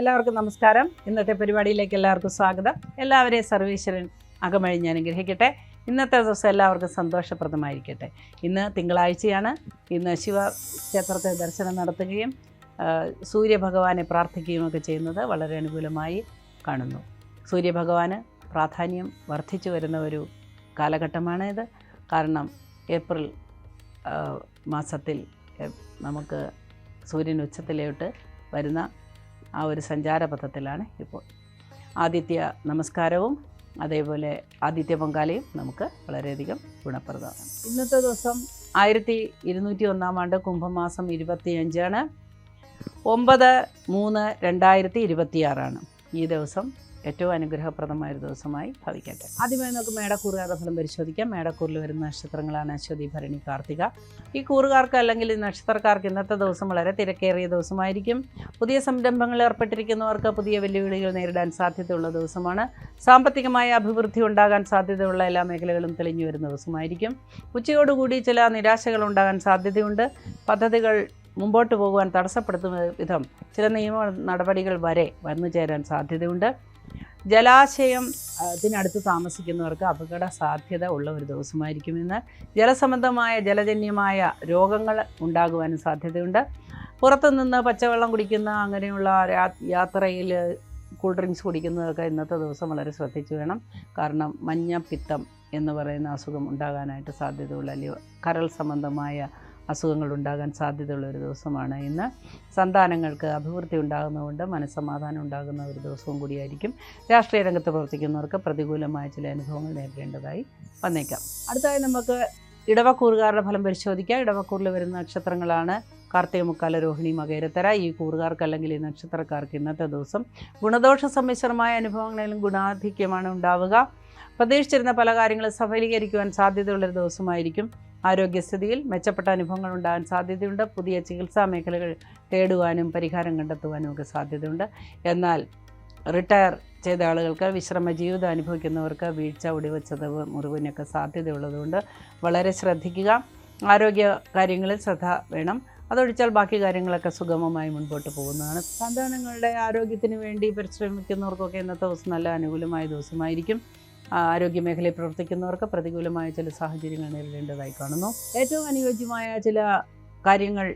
എല്ലാവർക്കും നമസ്കാരം. ഇന്നത്തെ പരിപാടിയിലേക്ക് എല്ലാവർക്കും സ്വാഗതം. എല്ലാവരെയും സർവീശ്വരൻ അകമഴിഞ്ഞ് അനുഗ്രഹിക്കട്ടെ. ഇന്നത്തെ ദിവസം എല്ലാവർക്കും സന്തോഷപ്രദമായിരിക്കട്ടെ. ഇന്ന് തിങ്കളാഴ്ചയാണ്. ഇന്ന് ശിവക്ഷേത്രത്തെ ദർശനം നടത്തുകയും സൂര്യഭഗവാനെ പ്രാർത്ഥിക്കുകയും ഒക്കെ ചെയ്യുന്നത് വളരെ അനുകൂലമായി കാണുന്നു. സൂര്യഭഗവാന് പ്രാധാന്യം വർദ്ധിച്ചു വരുന്ന ഒരു കാലഘട്ടമാണിത്. കാരണം ഏപ്രിൽ മാസത്തിൽ നമുക്ക് സൂര്യൻ ഉച്ചത്തിലോട്ട് വരുന്ന ആ ഒരു സഞ്ചാരപഥത്തിലാണ് ഇപ്പോൾ. ആദിത്യ നമസ്കാരവും അതേപോലെ ആദിത്യ പൊങ്കാലയും നമുക്ക് വളരെയധികം ഗുണപ്രദമാണ്. ഇന്നത്തെ ദിവസം 1201 ആണ്ട് കുംഭമാസം 25 9/3/2026 ഈ ദിവസം ഏറ്റവും അനുഗ്രഹപ്രദമായ ഒരു ദിവസമായി ഭവിക്കട്ടെ. ആദ്യമായി നമുക്ക് മേടക്കൂറുകാരുടെ ഫലം പരിശോധിക്കാം. മേടക്കൂറിൽ വരുന്ന നക്ഷത്രങ്ങളാണ് അശ്വതി, ഭരണി, കാർത്തിക. ഈ കൂറുകാർക്ക് അല്ലെങ്കിൽ ഈ നക്ഷത്രക്കാർക്ക് ഇന്നത്തെ ദിവസം വളരെ തിരക്കേറിയ ദിവസമായിരിക്കും. പുതിയ സംരംഭങ്ങളിൽ ഏർപ്പെട്ടിരിക്കുന്നവർക്ക് പുതിയ വെല്ലുവിളികൾ നേരിടാൻ സാധ്യതയുള്ള ദിവസമാണ്. സാമ്പത്തികമായ അഭിവൃദ്ധി ഉണ്ടാകാൻ സാധ്യതയുള്ള എല്ലാ മേഖലകളും തെളിഞ്ഞു വരുന്ന ദിവസമായിരിക്കും. ഉച്ചയോടുകൂടി ചില നിരാശകൾ ഉണ്ടാകാൻ സാധ്യതയുണ്ട്. പദ്ധതികൾ മുമ്പോട്ട് പോകുവാൻ തടസ്സപ്പെടുത്തുന്ന വിധം ചില നിയമ നടപടികൾ വരെ വന്നു ചേരാൻ സാധ്യതയുണ്ട്. ജലാശയത്തിനടുത്ത് താമസിക്കുന്നവർക്ക് അപകട സാധ്യത ഉള്ള ഒരു ദിവസമായിരിക്കും ഇന്ന്. ജലസംബന്ധമായ ജലജന്യമായ രോഗങ്ങൾ ഉണ്ടാകുവാനും സാധ്യതയുണ്ട്. പുറത്തുനിന്ന് പച്ചവെള്ളം കുടിക്കുന്ന അങ്ങനെയുള്ള യാത്രയിൽ കൂൾ ഡ്രിങ്ക്സ് കുടിക്കുന്നതൊക്കെ ഇന്നത്തെ ദിവസം വളരെ ശ്രദ്ധിച്ചു വേണം. കാരണം മഞ്ഞപ്പിത്തം എന്ന് പറയുന്ന അസുഖം ഉണ്ടാകാനായിട്ട് സാധ്യതയുള്ള കരൾ സംബന്ധമായ അസുഖങ്ങൾ ഉണ്ടാകാൻ സാധ്യതയുള്ള ഒരു ദിവസമാണ് ഇന്ന്. സന്താനങ്ങൾക്ക് അഭിവൃദ്ധി ഉണ്ടാകുന്നതുകൊണ്ട് മനസ്സമാധാനം ഉണ്ടാകുന്ന ഒരു ദിവസവും കൂടിയായിരിക്കും. രാഷ്ട്രീയ രംഗത്ത് പ്രവർത്തിക്കുന്നവർക്ക് പ്രതികൂലമായ ചില അനുഭവങ്ങൾ നേരിടേണ്ടതായി വന്നേക്കാം. അടുത്തായി നമുക്ക് ഇടവക്കൂറുകാരുടെ ഫലം പരിശോധിക്കാം. ഇടവക്കൂറിൽ വരുന്ന നക്ഷത്രങ്ങളാണ് കാർത്തിക, മുക്കാല, രോഹിണി, മകേരത്തര. ഈ കൂറുകാർക്ക് അല്ലെങ്കിൽ ഈ നക്ഷത്രക്കാർക്ക് ഇന്നത്തെ ദിവസം ഗുണദോഷ സമ്മിശ്രമായ അനുഭവങ്ങളിലും ഗുണാധിക്യമാണ് ഉണ്ടാവുക. പ്രതീക്ഷിച്ചിരുന്ന പല കാര്യങ്ങളും സഫലീകരിക്കുവാൻ സാധ്യതയുള്ളൊരു ദിവസമായിരിക്കും. ആരോഗ്യസ്ഥിതിയിൽ മെച്ചപ്പെട്ട അനുഭവങ്ങൾ ഉണ്ടാകാൻ സാധ്യതയുണ്ട്. പുതിയ ചികിത്സാ മേഖലകൾ തേടുവാനും പരിഹാരം കണ്ടെത്തുവാനും ഒക്കെ സാധ്യതയുണ്ട്. എന്നാൽ റിട്ടയർ ചെയ്ത ആളുകൾക്ക്, വിശ്രമ ജീവിതം അനുഭവിക്കുന്നവർക്ക് വീഴ്ച, ഒടിവച്ചതവ്, മുറിവിനൊക്കെ സാധ്യതയുള്ളതുകൊണ്ട് വളരെ ശ്രദ്ധിക്കുക. ആരോഗ്യ കാര്യങ്ങളിൽ ശ്രദ്ധ വേണം. അതൊഴിച്ചാൽ ബാക്കി കാര്യങ്ങളൊക്കെ സുഗമമായി മുൻപോട്ട് പോകുന്നതാണ്. സന്താനങ്ങളുടെ ആരോഗ്യത്തിന് വേണ്ടി പരിശ്രമിക്കുന്നവർക്കൊക്കെ ഇന്നത്തെ ദിവസം നല്ല അനുകൂലമായ ദിവസമായിരിക്കും. ആരോഗ്യമേഖലയിൽ പ്രവർത്തിക്കുന്നവർക്ക് പ്രതികൂലമായ ചില സാഹചര്യങ്ങൾ നേരിടേണ്ടതായി കാണുന്നു. ഏറ്റവും അനുയോജ്യമായ ചില കാര്യങ്ങൾ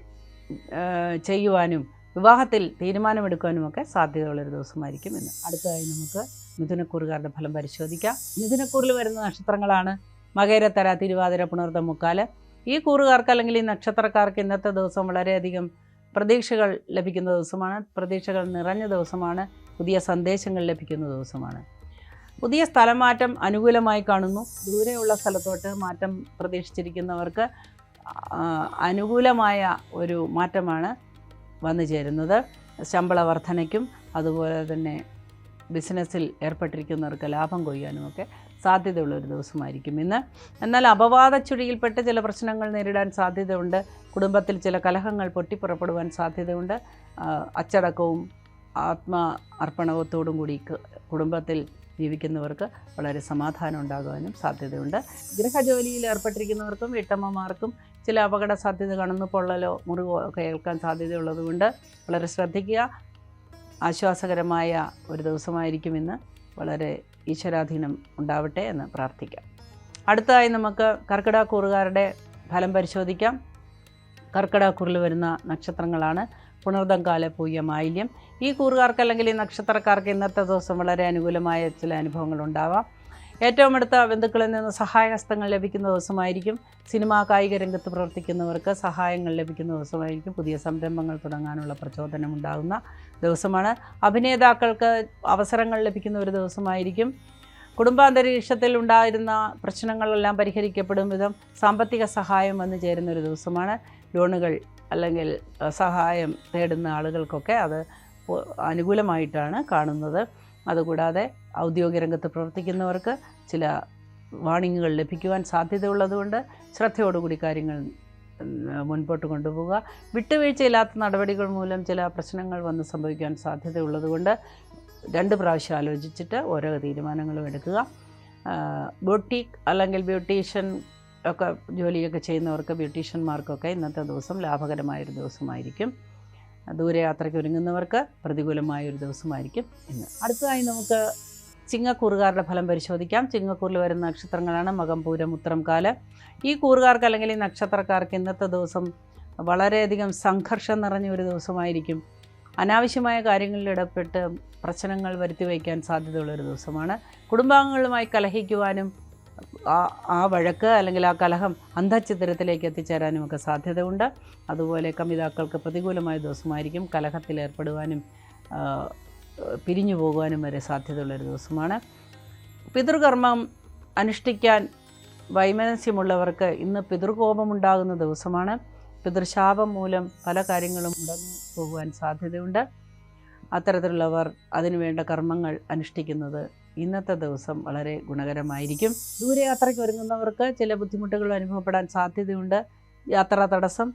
ചെയ്യുവാനും വിവാഹത്തിൽ തീരുമാനമെടുക്കാനും ഒക്കെ സാധ്യതയുള്ളൊരു ദിവസമായിരിക്കും ഇന്ന്. അടുത്തതായി നമുക്ക് മിഥുനക്കൂറുകാരുടെ ഫലം പരിശോധിക്കാം. മിഥുനക്കൂറിൽ വരുന്ന നക്ഷത്രങ്ങളാണ് മകേരത്തര, തിരുവാതിര, പുണർതം, മുക്കാല്. ഈ കൂറുകാർക്ക് അല്ലെങ്കിൽ ഈ നക്ഷത്രക്കാർക്ക് ഇന്നത്തെ ദിവസം വളരെയധികം പ്രതീക്ഷകൾ ലഭിക്കുന്ന ദിവസമാണ്. പ്രതീക്ഷകൾ നിറഞ്ഞ ദിവസമാണ്. പുതിയ സന്ദേശങ്ങൾ ലഭിക്കുന്ന ദിവസമാണ്. പുതിയ സ്ഥലമാറ്റം അനുകൂലമായി കാണുന്നു. ദൂരെയുള്ള സ്ഥലത്തോട്ട് മാറ്റം പ്രതീക്ഷിച്ചിരിക്കുന്നവർക്ക് അനുകൂലമായ ഒരു മാറ്റമാണ് വന്നു ചേരുന്നത്. ശമ്പള വർധനയ്ക്കും അതുപോലെ തന്നെ ബിസിനസ്സിൽ ഏർപ്പെട്ടിരിക്കുന്നവർക്ക് ലാഭം കൊയ്യാനുമൊക്കെ സാധ്യതയുള്ളൊരു ദിവസമായിരിക്കും ഇന്ന്. എന്നാൽ അപവാദ ചുഴിയിൽപ്പെട്ട് ചില പ്രശ്നങ്ങൾ നേരിടാൻ സാധ്യതയുണ്ട്. കുടുംബത്തിൽ ചില കലഹങ്ങൾ പൊട്ടിപ്പുറപ്പെടുവാൻ സാധ്യതയുണ്ട്. അച്ചടക്കവും ആത്മ അർപ്പണത്തോടും കൂടി കുടുംബത്തിൽ ജീവിക്കുന്നവർക്ക് വളരെ സമാധാനം ഉണ്ടാകാനും സാധ്യതയുണ്ട്. ഗൃഹജോലിയിൽ ഏർപ്പെട്ടിരിക്കുന്നവർക്കും വീട്ടമ്മമാർക്കും ചില അപകട സാധ്യത കാണുന്നു. പൊള്ളലോ മുറിവോ ഒക്കെ ഏൽക്കാൻ സാധ്യതയുള്ളതുകൊണ്ട് വളരെ ശ്രദ്ധിക്കുക. ആശ്വാസകരമായ ഒരു ദിവസമായിരിക്കും ഇന്ന്. വളരെ ഈശ്വരാധീനം ഉണ്ടാവട്ടെ എന്ന് പ്രാർത്ഥിക്കാം. അടുത്തതായി നമുക്ക് കർക്കിടകക്കൂറുകാരുടെ ഫലം പരിശോധിക്കാം. കർക്കിടകക്കൂറിൽ വരുന്ന നക്ഷത്രങ്ങളാണ് പുണർതം, കാല, പൂയ, മാലിന്യം. ഈ കൂറുകാർക്ക് അല്ലെങ്കിൽ ഈ നക്ഷത്രക്കാർക്ക് ഇന്നത്തെ ദിവസം വളരെ അനുകൂലമായ ചില അനുഭവങ്ങൾ ഉണ്ടാവാം. ഏറ്റവും അടുത്ത ബന്ധുക്കളിൽ നിന്ന് സഹായഹസ്തങ്ങൾ ലഭിക്കുന്ന ദിവസമായിരിക്കും. സിനിമാ, കായിക രംഗത്ത് പ്രവർത്തിക്കുന്നവർക്ക് സഹായങ്ങൾ ലഭിക്കുന്ന ദിവസമായിരിക്കും. പുതിയ സംരംഭങ്ങൾ തുടങ്ങാനുള്ള പ്രചോദനം ഉണ്ടാകുന്ന ദിവസമാണ്. അഭിനേതാക്കൾക്ക് അവസരങ്ങൾ ലഭിക്കുന്ന ഒരു ദിവസമായിരിക്കും. കുടുംബാന്തരീക്ഷത്തിൽ ഉണ്ടായിരുന്ന പ്രശ്നങ്ങളെല്ലാം പരിഹരിക്കപ്പെടും വിധം സാമ്പത്തിക സഹായം വന്നു ചേരുന്ന ഒരു ദിവസമാണ്. ലോണുകൾ അല്ലെങ്കിൽ സഹായം തേടുന്ന ആളുകൾക്കൊക്കെ അത് അനുകൂലമായിട്ടാണ് കാണുന്നത്. അതുകൂടാതെ ഔദ്യോഗിക രംഗത്ത് പ്രവർത്തിക്കുന്നവർക്ക് ചില വാണിങ്ങുകൾ ലഭിക്കുവാൻ സാധ്യതയുള്ളതുകൊണ്ട് ശ്രദ്ധയോടുകൂടി കാര്യങ്ങൾ മുൻപോട്ട് കൊണ്ടുപോവുക. വിട്ടുവീഴ്ചയില്ലാത്ത നടപടികൾ മൂലം ചില പ്രശ്നങ്ങൾ വന്ന് സംഭവിക്കാൻ സാധ്യതയുള്ളതുകൊണ്ട് 2 പ്രാവശ്യം ആലോചിച്ചിട്ട് ഓരോ തീരുമാനങ്ങളും എടുക്കുക. ബൊട്ടീക്ക് അല്ലെങ്കിൽ ബ്യൂട്ടീഷ്യൻ ഒക്കെ ജോലിയൊക്കെ ചെയ്യുന്നവർക്ക്, ബ്യൂട്ടീഷ്യന്മാർക്കൊക്കെ ഇന്നത്തെ ദിവസം ലാഭകരമായൊരു ദിവസമായിരിക്കും. ദൂരയാത്രയ്ക്ക് ഒരുങ്ങുന്നവർക്ക് പ്രതികൂലമായ ഒരു ദിവസമായിരിക്കും ഇന്ന്. അടുത്തതായി നമുക്ക് ചിങ്ങക്കൂറുകാരുടെ ഫലം പരിശോധിക്കാം. ചിങ്ങക്കൂറിൽ വരുന്ന നക്ഷത്രങ്ങളാണ് മകം, പൂരം, ഉത്രം, കാലം. ഈ കൂറുകാർക്ക് അല്ലെങ്കിൽ ഈ നക്ഷത്രക്കാർക്ക് ഇന്നത്തെ ദിവസം വളരെയധികം സംഘർഷം നിറഞ്ഞ ഒരു ദിവസമായിരിക്കും. അനാവശ്യമായ കാര്യങ്ങളിൽ ഇടപെട്ട് പ്രശ്നങ്ങൾ വരുത്തി വയ്ക്കാൻ സാധ്യതയുള്ളൊരു ദിവസമാണ്. കുടുംബാംഗങ്ങളുമായി കലഹിക്കുവാനും ആ വഴക്ക് അല്ലെങ്കിൽ ആ കലഹം അന്ധഛിദ്രത്തിലേക്ക് എത്തിച്ചേരാനുമൊക്കെ സാധ്യതയുണ്ട്. അതുപോലെ കമിതാക്കൾക്ക് പ്രതികൂലമായ ദിവസമായിരിക്കും. കലഹത്തിലേർപ്പെടുവാനും പിരിഞ്ഞു പോകുവാനും വരെ സാധ്യതയുള്ളൊരു ദിവസമാണ്. പിതൃകർമ്മം അനുഷ്ഠിക്കാൻ വൈമനസ്യമുള്ളവർക്ക് ഇന്ന് പിതൃകോപമുണ്ടാകുന്ന ദിവസമാണ്. പിതൃശാപം മൂലം പല കാര്യങ്ങളും മുടങ്ങി പോകുവാൻ സാധ്യതയുണ്ട്. അത്തരത്തിലുള്ളവർ അതിനുവേണ്ട കർമ്മങ്ങൾ അനുഷ്ഠിക്കുന്നത് ഇന്നത്തെ ദിവസം വളരെ ഗുണകരമായിരിക്കും. ദൂരയാത്രയ്ക്ക് ഒരുങ്ങുന്നവർക്ക് ചില ബുദ്ധിമുട്ടുകൾ അനുഭവപ്പെടാൻ സാധ്യതയുണ്ട്. യാത്രാ തടസ്സം,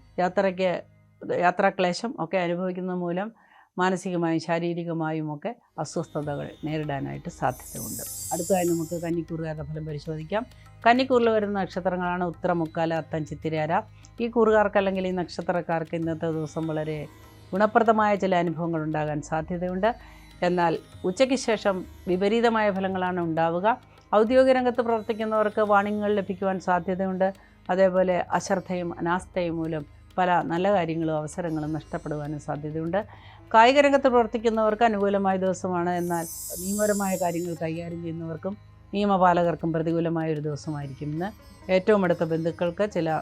യാത്രാക്ലേശം ഒക്കെ അനുഭവിക്കുന്നത് മൂലം മാനസികമായും ശാരീരികമായും ഒക്കെ അസ്വസ്ഥതകൾ നേരിടാനായിട്ട് സാധ്യതയുണ്ട്. അടുത്തതായി നമുക്ക് കന്നിക്കൂറുകാരുടെ ഫലം പരിശോധിക്കാം. കന്നിക്കൂറിൽ വരുന്ന നക്ഷത്രങ്ങളാണ് ഉത്തരം, മുക്കാല, അത്തം, ചിത്തിരയാര. ഈ കൂറുകാർക്ക് അല്ലെങ്കിൽ ഈ നക്ഷത്രക്കാർക്ക് ഇന്നത്തെ ദിവസം വളരെ ഗുണപ്രദമായ ചില അനുഭവങ്ങൾ ഉണ്ടാകാൻ സാധ്യതയുണ്ട്. എന്നാൽ ഉച്ചയ്ക്ക് ശേഷം വിപരീതമായ ഫലങ്ങളാണ് ഉണ്ടാവുക. ഔദ്യോഗിക രംഗത്ത് പ്രവർത്തിക്കുന്നവർക്ക് വാണിംഗുകൾ ലഭിക്കുവാൻ സാധ്യതയുണ്ട്. അതേപോലെ അശ്രദ്ധയും അനാസ്ഥയും മൂലം പല നല്ല കാര്യങ്ങളും അവസരങ്ങളും നഷ്ടപ്പെടുവാനും സാധ്യതയുണ്ട്. കായിക രംഗത്ത് പ്രവർത്തിക്കുന്നവർക്ക് അനുകൂലമായ ദിവസമാണ്. എന്നാൽ നിയമപരമായ കാര്യങ്ങൾ കൈകാര്യം ചെയ്യുന്നവർക്കും നിയമപാലകർക്കും പ്രതികൂലമായ ഒരു ദിവസമായിരിക്കും ഇന്ന്. ഏറ്റവും അടുത്ത ബന്ധുക്കൾക്ക് ചില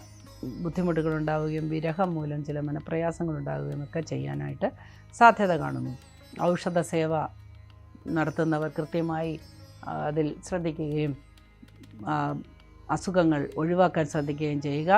ബുദ്ധിമുട്ടുകൾ ഉണ്ടാവുകയും വിരഹം മൂലം ചില മനപ്രയാസങ്ങൾ ഉണ്ടാവുകയും ഒക്കെ ചെയ്യാനായിട്ട് സാധ്യത കാണുന്നു. ഔഷധ സേവ നടത്തുന്നവർ കൃത്യമായി അതിൽ ശ്രദ്ധിക്കുകയും അസുഖങ്ങൾ ഒഴിവാക്കാൻ ശ്രദ്ധിക്കുകയും ചെയ്യുക.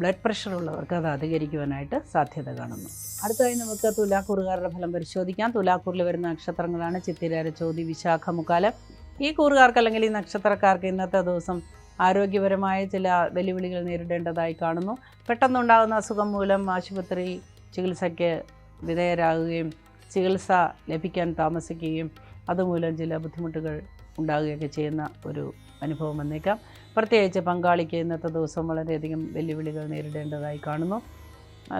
ബ്ലഡ് പ്രഷർ ഉള്ളവർക്ക് അത് അധികരിക്കുവാനായിട്ട് സാധ്യത കാണുന്നു. അടുത്തതായി നമുക്ക് തുലാക്കൂറുകാരുടെ ഫലം പരിശോധിക്കാം. തുലാക്കൂറിൽ വരുന്ന നക്ഷത്രങ്ങളാണ് ചിത്തിര, ചോതി, വിശാഖ, മുക്കാലം. ഈ കൂറുകാർക്ക് അല്ലെങ്കിൽ ഈ നക്ഷത്രക്കാർക്ക് ഇന്നത്തെ ദിവസം ആരോഗ്യപരമായ ചില വെല്ലുവിളികൾ നേരിടേണ്ടതായി കാണുന്നു. പെട്ടെന്നുണ്ടാകുന്ന അസുഖം മൂലം ആശുപത്രി ചികിത്സയ്ക്ക് വിധേയരാകുകയും ചികിത്സ ലഭിക്കാൻ താമസിക്കുകയും അതുമൂലം ചില ബുദ്ധിമുട്ടുകൾ ഉണ്ടാകുകയൊക്കെ ചെയ്യുന്ന ഒരു അനുഭവം വന്നേക്കാം. പ്രത്യേകിച്ച് പങ്കാളിക്ക് ഇന്നത്തെ ദിവസം വളരെയധികം വെല്ലുവിളികൾ നേരിടേണ്ടതായി കാണുന്നു.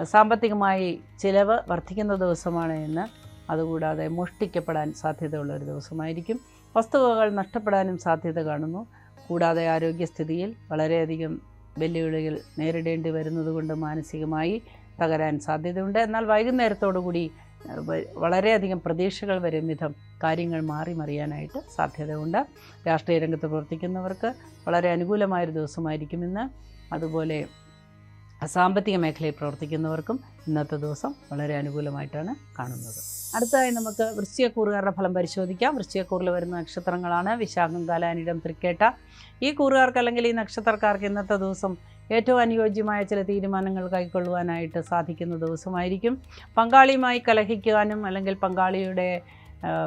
സാമ്പത്തികമായി ചിലവ് വർദ്ധിക്കുന്ന ദിവസമാണ് ഇന്ന്. അതുകൂടാതെ മോഷ്ടിക്കപ്പെടാൻ സാധ്യതയുള്ള ഒരു ദിവസമായിരിക്കും. വസ്തുവകകൾ നഷ്ടപ്പെടാനും സാധ്യത കാണുന്നു. കൂടാതെ ആരോഗ്യസ്ഥിതിയിൽ വളരെയധികം വെല്ലുവിളികൾ നേരിടേണ്ടി വരുന്നതുകൊണ്ട് മാനസികമായി തകരാൻ സാധ്യതയുണ്ട്. എന്നാൽ വൈകുന്നേരത്തോടുകൂടി വളരെയധികം പ്രതീക്ഷകൾ വരും വിധം കാര്യങ്ങൾ മറിയാനായിട്ട് സാധ്യതയുണ്ട്. രാഷ്ട്രീയ രംഗത്ത് പ്രവർത്തിക്കുന്നവർക്ക് വളരെ അനുകൂലമായൊരു ദിവസമായിരിക്കും ഇന്ന്. അതുപോലെ സാമ്പത്തിക മേഖലയിൽ പ്രവർത്തിക്കുന്നവർക്കും ഇന്നത്തെ ദിവസം വളരെ അനുകൂലമായിട്ടാണ് കാണുന്നത്. അടുത്തതായി നമുക്ക് വൃശ്ചികക്കൂറുകാരുടെ ഫലം പരിശോധിക്കാം. വൃശ്ചികക്കൂറിൽ വരുന്ന നക്ഷത്രങ്ങളാണ് വിശാഖം, കാലാനിടം, തൃക്കേട്ട. ഈ കൂറുകാർക്ക് അല്ലെങ്കിൽ ഈ നക്ഷത്രക്കാർക്ക് ഇന്നത്തെ ദിവസം ഏറ്റവും അനുയോജ്യമായ ചില തീരുമാനങ്ങൾ കൈക്കൊള്ളുവാനായിട്ട് സാധിക്കുന്ന ദിവസമായിരിക്കും. പങ്കാളിയുമായി കലഹിക്കുവാനും അല്ലെങ്കിൽ പങ്കാളിയുടെ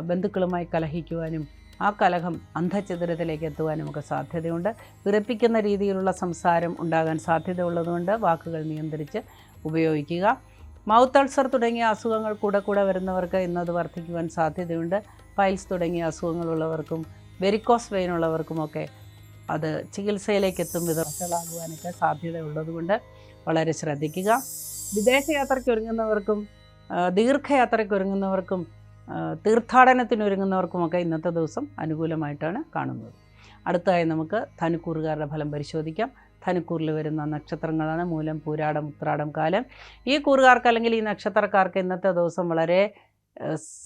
ബന്ധുക്കളുമായി കലഹിക്കുവാനും ആ കലഹം അന്ധഛിദ്രത്തിലേക്ക് എത്തുവാനും ഒക്കെ സാധ്യതയുണ്ട്. വിറപ്പിക്കുന്ന രീതിയിലുള്ള സംസാരം ഉണ്ടാകാൻ സാധ്യതയുള്ളതുകൊണ്ട് വാക്കുകൾ നിയന്ത്രിച്ച് ഉപയോഗിക്കുക. മൗത്ത് അൾസർ തുടങ്ങിയ അസുഖങ്ങൾ കൂടെ വരുന്നവർക്ക് ഇന്നത് വർദ്ധിക്കുവാൻ സാധ്യതയുണ്ട്. പൈൽസ് തുടങ്ങിയ അസുഖങ്ങളുള്ളവർക്കും വെരിക്കോസ് വെയിനുള്ളവർക്കുമൊക്കെ അത് ചികിത്സയിലേക്ക് എത്തും വിധം വഷളാകുവാനൊക്കെ സാധ്യതയുള്ളതുകൊണ്ട് വളരെ ശ്രദ്ധിക്കുക. വിദേശയാത്രയ്ക്ക് ഒരുങ്ങുന്നവർക്കും ദീർഘയാത്രയ്ക്ക് ഒരുങ്ങുന്നവർക്കും തീർത്ഥാടനത്തിനൊരുങ്ങുന്നവർക്കുമൊക്കെ ഇന്നത്തെ ദിവസം അനുകൂലമായിട്ടാണ് കാണുന്നത്. അടുത്തതായി നമുക്ക് ധനുക്കൂറുകാരുടെ ഫലം പരിശോധിക്കാം. ധനുക്കൂറിൽ വരുന്ന നക്ഷത്രങ്ങളാണ് മൂലം, പൂരാടം, ഉത്രാടം, കാലം. ഈ കൂറുകാർക്ക് അല്ലെങ്കിൽ ഈ നക്ഷത്രക്കാർക്ക് ഇന്നത്തെ ദിവസം വളരെ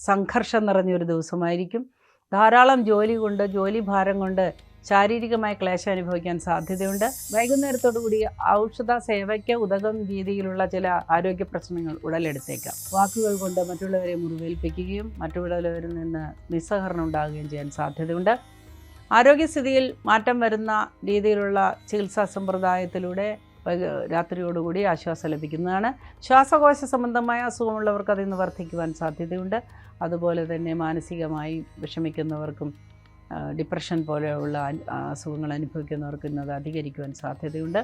സംഘർഷം നിറഞ്ഞൊരു ദിവസമായിരിക്കും. ധാരാളം ജോലി ഭാരം കൊണ്ട് ശാരീരികമായ ക്ലേശം അനുഭവിക്കാൻ സാധ്യതയുണ്ട്. വൈകുന്നേരത്തോടുകൂടി ഔഷധ സേവയ്ക്ക് ഉതകുന്ന രീതിയിലുള്ള ചില ആരോഗ്യ പ്രശ്നങ്ങൾ ഉടലെടുത്തേക്കാം. വാക്കുകൾ കൊണ്ട് മറ്റുള്ളവരെ മുറിവേൽപ്പിക്കുകയും മറ്റുള്ളവരിൽ നിന്ന് നിസ്സഹകരണം ഉണ്ടാകുകയും ചെയ്യാൻ സാധ്യതയുണ്ട്. ആരോഗ്യസ്ഥിതിയിൽ മാറ്റം വരുന്ന രീതിയിലുള്ള ചികിത്സാ സമ്പ്രദായത്തിലൂടെ രാത്രിയോടുകൂടി ആശ്വാസം ലഭിക്കുന്നതാണ്. ശ്വാസകോശ സംബന്ധമായ അസുഖമുള്ളവർക്ക് അതിൽ നിന്ന് വർദ്ധിക്കുവാൻ സാധ്യതയുണ്ട്. അതുപോലെ തന്നെ മാനസികമായി വിഷമിക്കുന്നവർക്കും ഡിപ്രഷൻ പോലെയുള്ള അസുഖങ്ങൾ അനുഭവിക്കുന്നവർക്ക് ഇന്നത് അധികരിക്കുവാൻ സാധ്യതയുണ്ട്.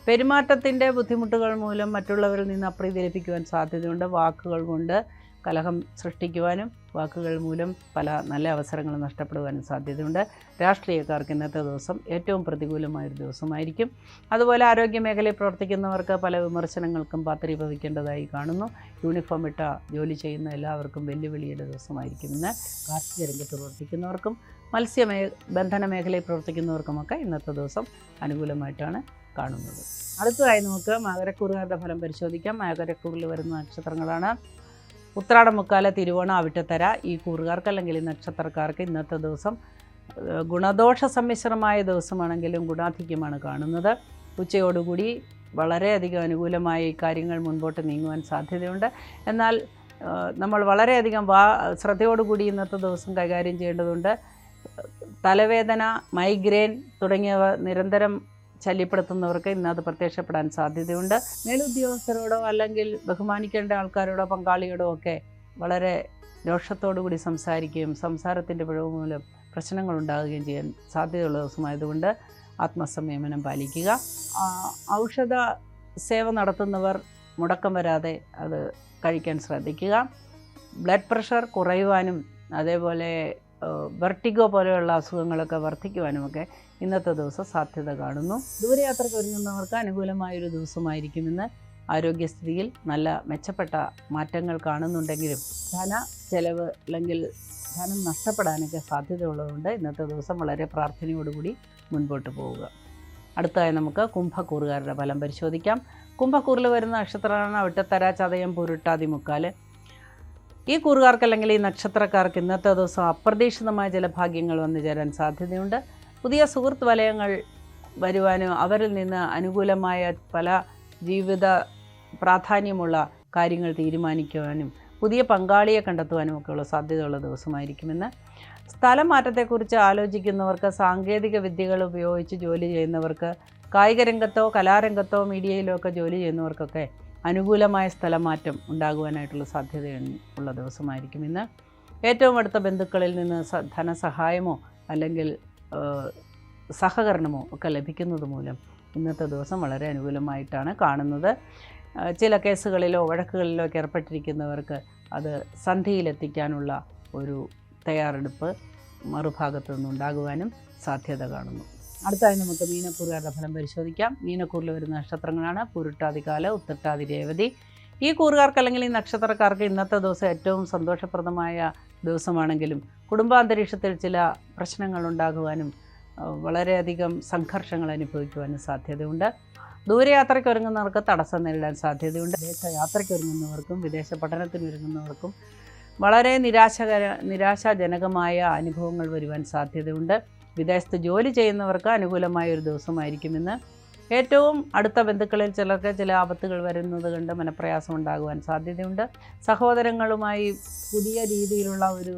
പെരുമാറ്റത്തിൻ്റെ ബുദ്ധിമുട്ടുകൾ മൂലം മറ്റുള്ളവരിൽ നിന്ന് അപ്രീതി ലഭിക്കുവാൻ സാധ്യതയുണ്ട്. വാക്കുകൾ കൊണ്ട് കലഹം സൃഷ്ടിക്കുവാനും വാക്കുകൾ മൂലം പല നല്ല അവസരങ്ങളും നഷ്ടപ്പെടുവാനും സാധ്യതയുണ്ട്. രാഷ്ട്രീയക്കാർക്ക് ഇന്നത്തെ ദിവസം ഏറ്റവും പ്രതികൂലമായൊരു ദിവസമായിരിക്കും. അതുപോലെ ആരോഗ്യ മേഖലയിൽ പ്രവർത്തിക്കുന്നവർക്ക് പല വിമർശനങ്ങൾക്കും പാത്രീഭവിക്കേണ്ടതായി കാണുന്നു. യൂണിഫോം ഇട്ട ജോലി ചെയ്യുന്ന എല്ലാവർക്കും വെല്ലുവിളിയുടെ ദിവസമായിരിക്കും ഇന്ന്. കാർഷിക രംഗത്ത് പ്രവർത്തിക്കുന്നവർക്കും ബന്ധന മേഖലയിൽ പ്രവർത്തിക്കുന്നവർക്കുമൊക്കെ ഇന്നത്തെ ദിവസം അനുകൂലമായിട്ടാണ് കാണുന്നത്. അടുത്തതായി നമുക്ക് മകരക്കൂറുകാരുടെ ഫലം പരിശോധിക്കാം. മകരക്കൂറിൽ വരുന്ന നക്ഷത്രങ്ങളാണ് ഉത്രാടം, മുക്കാല, തിരുവോണ, അവിട്ടത്തര. ഈ കൂറുകാർക്ക് അല്ലെങ്കിൽ ഈ നക്ഷത്രക്കാർക്ക് ഇന്നത്തെ ദിവസം ഗുണദോഷ സമ്മിശ്രമായ ദിവസമാണെങ്കിലും ഗുണാധിക്യമാണ് കാണുന്നത്. ഉച്ചയോടുകൂടി വളരെയധികം അനുകൂലമായി കാര്യങ്ങൾ മുൻപോട്ട് നീങ്ങുവാൻ സാധ്യതയുണ്ട്. എന്നാൽ നമ്മൾ വളരെയധികം ശ്രദ്ധയോടുകൂടി ഇന്നത്തെ ദിവസം കൈകാര്യം ചെയ്യേണ്ടതുണ്ട്. തലവേദന, മൈഗ്രെയിൻ തുടങ്ങിയവ നിരന്തരം ശല്യപ്പെടുത്തുന്നവർക്ക് ഇന്നത് പ്രത്യക്ഷപ്പെടാൻ സാധ്യതയുണ്ട്. മേലുദ്യോഗസ്ഥരോടോ അല്ലെങ്കിൽ ബഹുമാനിക്കേണ്ട ആൾക്കാരോടോ പങ്കാളിയോടോ ഒക്കെ വളരെ രോഷത്തോടുകൂടി സംസാരിക്കുകയും സംസാരത്തിൻ്റെ പിഴവ് മൂലം പ്രശ്നങ്ങൾ ഉണ്ടാകുകയും ചെയ്യാൻ സാധ്യതയുള്ള ദിവസമായതുകൊണ്ട് ആത്മസംയമനം പാലിക്കുക. ഔഷധ സേവ നടത്തുന്നവർ മുടക്കം വരാതെ അത് കഴിക്കാൻ ശ്രദ്ധിക്കുക. ബ്ലഡ് പ്രഷർ കുറയുവാനും അതേപോലെ വെർട്ടിഗോ പോലെയുള്ള അസുഖങ്ങളൊക്കെ വർദ്ധിക്കുവാനുമൊക്കെ ഇന്നത്തെ ദിവസം സാധ്യത കാണുന്നു. ദൂരയാത്രയ്ക്ക് ഒരുങ്ങുന്നവർക്ക് അനുകൂലമായൊരു ദിവസമായിരിക്കും ഇന്ന്. ആരോഗ്യസ്ഥിതിയിൽ നല്ല മെച്ചപ്പെട്ട മാറ്റങ്ങൾ കാണുന്നുണ്ടെങ്കിലും ചെലവ് അല്ലെങ്കിൽ ധനം നഷ്ടപ്പെടാനൊക്കെ സാധ്യതയുള്ളതുകൊണ്ട് ഇന്നത്തെ ദിവസം വളരെ പ്രാർത്ഥനയോടുകൂടി മുൻപോട്ട് പോവുക. അടുത്തതായി നമുക്ക് കുംഭക്കൂറുകാരുടെ ഫലം പരിശോധിക്കാം. കുംഭക്കൂറിൽ വരുന്ന നക്ഷത്രമാണ് അവിട്ടത്തര, ചതയം, പൂരുട്ടാതി, മുക്കാല്. ഈ കൂറുകാർക്ക് അല്ലെങ്കിൽ ഈ നക്ഷത്രക്കാർക്ക് ഇന്നത്തെ ദിവസം അപ്രതീക്ഷിതമായ ജലഭാഗ്യങ്ങൾ വന്നു ചേരാൻ സാധ്യതയുണ്ട്. പുതിയ സുഹൃത്ത് വലയങ്ങൾ വരുവാനും അവരിൽ നിന്ന് അനുകൂലമായ പല ജീവിത പ്രാധാന്യമുള്ള കാര്യങ്ങൾ തീരുമാനിക്കുവാനും പുതിയ പങ്കാളിയെ കണ്ടെത്തുവാനും ഒക്കെയുള്ള സാധ്യതയുള്ള ദിവസമായിരിക്കുമെന്ന്. സ്ഥലം മാറ്റത്തെക്കുറിച്ച് ആലോചിക്കുന്നവർക്ക്, സാങ്കേതിക വിദ്യകൾ ഉപയോഗിച്ച് ജോലി ചെയ്യുന്നവർക്ക്, കായിക രംഗത്തോ കലാരംഗത്തോ മീഡിയയിലോ ഒക്കെ ജോലി ചെയ്യുന്നവർക്കൊക്കെ അനുകൂലമായ സ്ഥലമാറ്റം ഉണ്ടാകുവാനായിട്ടുള്ള സാധ്യതയുള്ള ദിവസമായിരിക്കും ഇന്ന്. ഏറ്റവും അടുത്ത ബന്ധുക്കളിൽ നിന്ന് ധനസഹായമോ അല്ലെങ്കിൽ സഹകരണമോ ഒക്കെ ലഭിക്കുന്നത് മൂലം ഇന്നത്തെ ദിവസം വളരെ അനുകൂലമായിട്ടാണ് കാണുന്നത്. ചില കേസുകളിലോ വഴക്കുകളിലോ ഒക്കെ ഏർപ്പെട്ടിരിക്കുന്നവർക്ക് അത് സന്ധിയിലെത്തിക്കാനുള്ള ഒരു തയ്യാറെടുപ്പ് മറുഭാഗത്തു നിന്നുണ്ടാകുവാനും സാധ്യത കാണുന്നു. അടുത്തായി നമുക്ക് മീനക്കൂറുകാരുടെ ഫലം പരിശോധിക്കാം. മീനക്കൂറിൽ വരുന്ന നക്ഷത്രങ്ങളാണ് പൂരുട്ടാതികാല, ഉത്രട്ടാതി, രേവതി. ഈ കൂറുകാർക്ക് അല്ലെങ്കിൽ ഈ നക്ഷത്രക്കാർക്ക് ഇന്നത്തെ ദിവസം ഏറ്റവും സന്തോഷപ്രദമായ ദിവസമാണെങ്കിലും കുടുംബാന്തരീക്ഷത്തിൽ ചില പ്രശ്നങ്ങൾ ഉണ്ടാകുവാനും വളരെയധികം സംഘർഷങ്ങൾ അനുഭവിക്കുവാനും സാധ്യതയുണ്ട്. ദൂരയാത്രയ്ക്ക് ഒരുങ്ങുന്നവർക്ക് തടസ്സം നേരിടാൻ സാധ്യതയുണ്ട്. വിദേശ യാത്രയ്ക്ക് ഒരുങ്ങുന്നവർക്കും വിദേശ പഠനത്തിന് ഒരുങ്ങുന്നവർക്കും വളരെ നിരാശാജനകമായ അനുഭവങ്ങൾ വരുവാൻ സാധ്യതയുണ്ട്. വിദേശത്ത് ജോലി ചെയ്യുന്നവർക്ക് അനുകൂലമായ ഒരു ദിവസമായിരിക്കും ഇന്ന്. ഏറ്റവും അടുത്ത ബന്ധുക്കളിൽ ചിലർക്ക് ചില ആപത്തുകൾ വരുന്നത് കണ്ട് മനപ്രയാസം ഉണ്ടാകുവാൻ സാധ്യതയുണ്ട്. സഹോദരങ്ങളുമായി പുതിയ രീതിയിലുള്ള ഒരു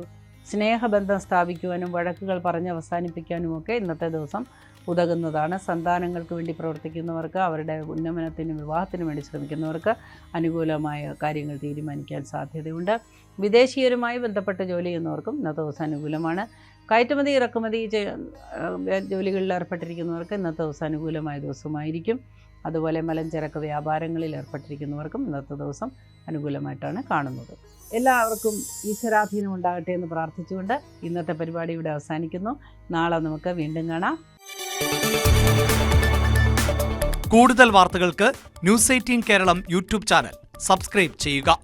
സ്നേഹബന്ധം സ്ഥാപിക്കുവാനും വഴക്കുകൾ പറഞ്ഞ് അവസാനിപ്പിക്കാനുമൊക്കെ ഇന്നത്തെ ദിവസം ഉതകുന്നതാണ്. സന്താനങ്ങൾക്ക് വേണ്ടി പ്രവർത്തിക്കുന്നവർക്ക്, അവരുടെ ഉന്നമനത്തിനും വിവാഹത്തിനും വേണ്ടി ശ്രമിക്കുന്നവർക്ക് അനുകൂലമായ കാര്യങ്ങൾ തീരുമാനിക്കാൻ സാധ്യതയുണ്ട്. വിദേശീയരുമായി ബന്ധപ്പെട്ട് ജോലി ചെയ്യുന്നവർക്കും ഇന്നത്തെ ദിവസം അനുകൂലമാണ്. കയറ്റുമതി ഇറക്കുമതി ജോലികളിൽ ഏർപ്പെട്ടിരിക്കുന്നവർക്ക് ഇന്നത്തെ ദിവസം അനുകൂലമായ ദിവസമായിരിക്കും. അതുപോലെ മലഞ്ചരക്ക് വ്യാപാരങ്ങളിൽ ഏർപ്പെട്ടിരിക്കുന്നവർക്കും ഇന്നത്തെ ദിവസം അനുകൂലമായിട്ടാണ് കാണുന്നത്. എല്ലാവർക്കും ഈശ്വരാധീനം ഉണ്ടാകട്ടെ എന്ന് പ്രാർത്ഥിച്ചുകൊണ്ട് ഇന്നത്തെ പരിപാടി ഇവിടെ അവസാനിക്കുന്നു. നാളെ നമുക്ക് വീണ്ടും കാണാം. കൂടുതൽ വാർത്തകൾക്ക് news 18 Keralam YouTube channel subscribe ചെയ്യുക.